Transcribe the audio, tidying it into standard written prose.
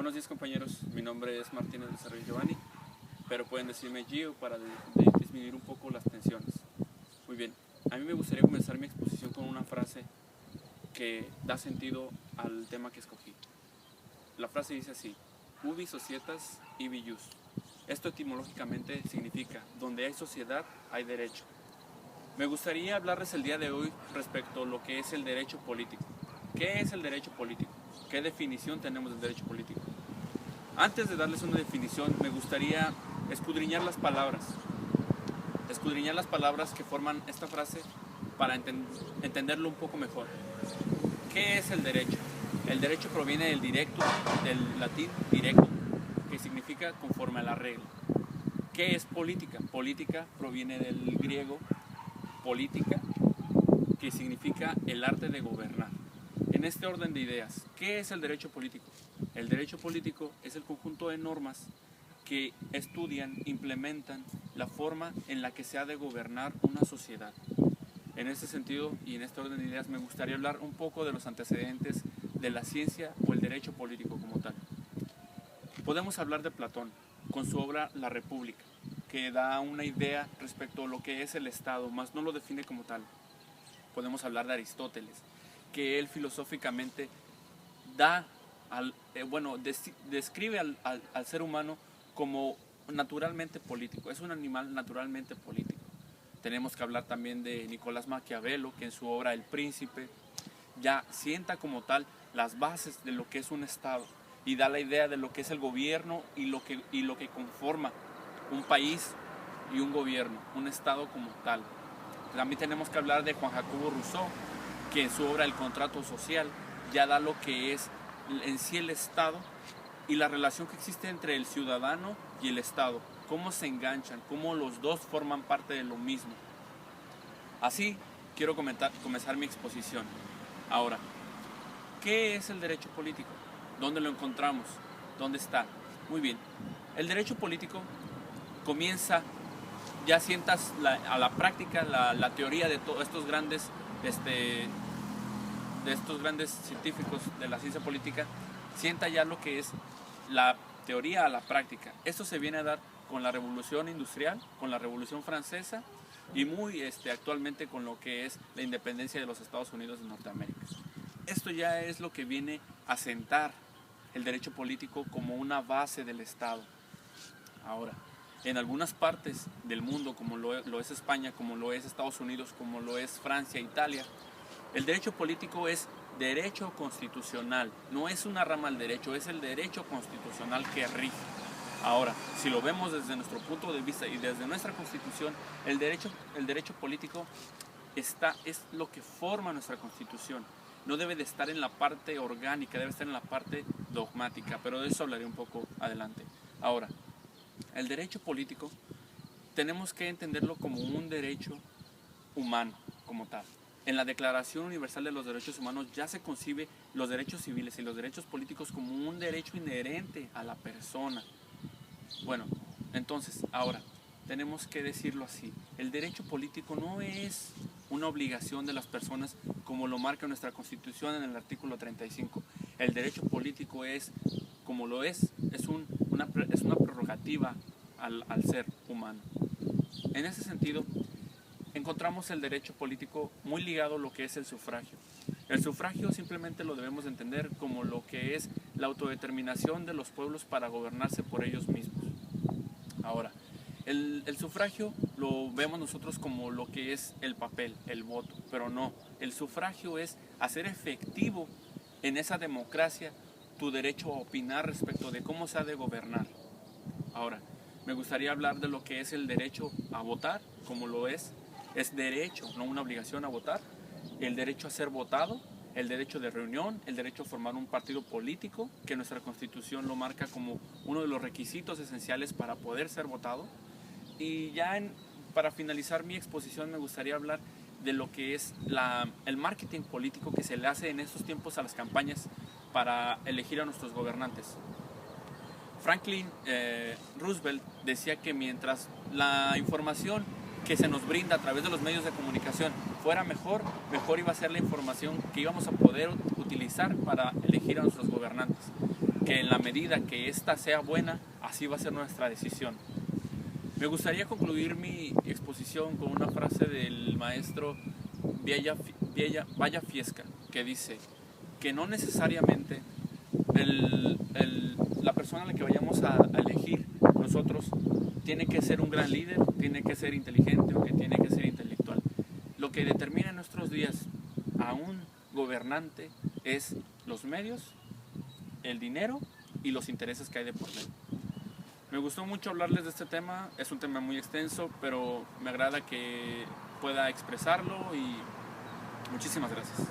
Buenos días, compañeros, mi nombre es Martínez Desarrollo Giovanni, pero pueden decirme Gio para disminuir un poco las tensiones. Muy bien, a mí me gustaría comenzar mi exposición con una frase que da sentido al tema que escogí. La frase dice así: Ubi societas ibi jus. Esto etimológicamente significa: donde hay sociedad hay derecho. Me gustaría hablarles el día de hoy respecto a lo que es el derecho político. ¿Qué es el derecho político? ¿Qué definición tenemos del derecho político? Antes de darles una definición, me gustaría escudriñar las palabras que forman esta frase para entenderlo un poco mejor. ¿Qué es el derecho? El derecho proviene del latín directo, que significa conforme a la regla. ¿Qué es política? Política proviene del griego política, que significa el arte de gobernar. En este orden de ideas, ¿qué es el derecho político? El derecho político es el conjunto de normas que estudian, implementan la forma en la que se ha de gobernar una sociedad. En este sentido y en este orden de ideas me gustaría hablar un poco de los antecedentes de la ciencia o el derecho político como tal. Podemos hablar de Platón con su obra La República, que da una idea respecto a lo que es el Estado, más no lo define como tal. Podemos hablar de Aristóteles, que él filosóficamente describe al ser humano como naturalmente político, es un animal naturalmente político. Tenemos que hablar también de Nicolás Maquiavelo, que en su obra El Príncipe ya sienta como tal las bases de lo que es un Estado y da la idea de lo que es el gobierno y lo que conforma un país y un gobierno, un Estado como tal. También tenemos que hablar de Juan Jacobo Rousseau, que en su obra El Contrato Social ya da lo que es en sí el Estado y la relación que existe entre el ciudadano y el Estado, cómo se enganchan, cómo los dos forman parte de lo mismo. Así quiero comenzar mi exposición. Ahora, ¿qué es el derecho político? ¿Dónde lo encontramos? ¿Dónde está? Muy bien, el derecho político comienza, ya sientas a la práctica la teoría de todos estos grandes científicos de la ciencia política, sienta ya lo que es la teoría a la práctica. Esto se viene a dar con la Revolución Industrial, con la Revolución Francesa y muy actualmente con lo que es la independencia de los Estados Unidos de Norteamérica. Esto ya es lo que viene a sentar el derecho político como una base del Estado. Ahora, en algunas partes del mundo, como lo es España, como lo es Estados Unidos, como lo es Francia, Italia, el derecho político es derecho constitucional, no es una rama del derecho, es el derecho constitucional que rige. Ahora, si lo vemos desde nuestro punto de vista y desde nuestra Constitución, el derecho político es lo que forma nuestra Constitución. No debe de estar en la parte orgánica, debe estar en la parte dogmática, pero de eso hablaré un poco adelante. Ahora, el derecho político tenemos que entenderlo como un derecho humano como tal. En la Declaración Universal de los Derechos Humanos ya se concibe los derechos civiles y los derechos políticos como un derecho inherente a la persona. Bueno, entonces, ahora, tenemos que decirlo así. El derecho político no es una obligación de las personas como lo marca nuestra Constitución en el artículo 35. El derecho político es, como lo es una prerrogativa al ser humano. En ese sentido, encontramos el derecho político muy ligado a lo que es el sufragio. El sufragio simplemente lo debemos entender como lo que es la autodeterminación de los pueblos para gobernarse por ellos mismos. Ahora, el sufragio lo vemos nosotros como lo que es el papel, el voto, pero no. El sufragio es hacer efectivo en esa democracia tu derecho a opinar respecto de cómo se ha de gobernar. Ahora, me gustaría hablar de lo que es el derecho a votar, como lo es derecho, no una obligación a votar, el derecho a ser votado, el derecho de reunión, el derecho a formar un partido político, que nuestra Constitución lo marca como uno de los requisitos esenciales para poder ser votado. Y ya para finalizar mi exposición me gustaría hablar de lo que es el marketing político que se le hace en estos tiempos a las campañas para elegir a nuestros gobernantes. Franklin Roosevelt decía que mientras la información que se nos brinda a través de los medios de comunicación fuera mejor iba a ser la información que íbamos a poder utilizar para elegir a nuestros gobernantes. Que en la medida que ésta sea buena, así va a ser nuestra decisión. Me gustaría concluir mi exposición con una frase del maestro Valla Fiesca, que dice que no necesariamente la persona a la que vayamos a elegir nosotros tiene que ser un gran líder, tiene que ser inteligente o que tiene que ser intelectual. Lo que determina en nuestros días a un gobernante es los medios, el dinero y los intereses que hay de por medio. Me gustó mucho hablarles de este tema, es un tema muy extenso, pero me agrada que pueda expresarlo y muchísimas gracias.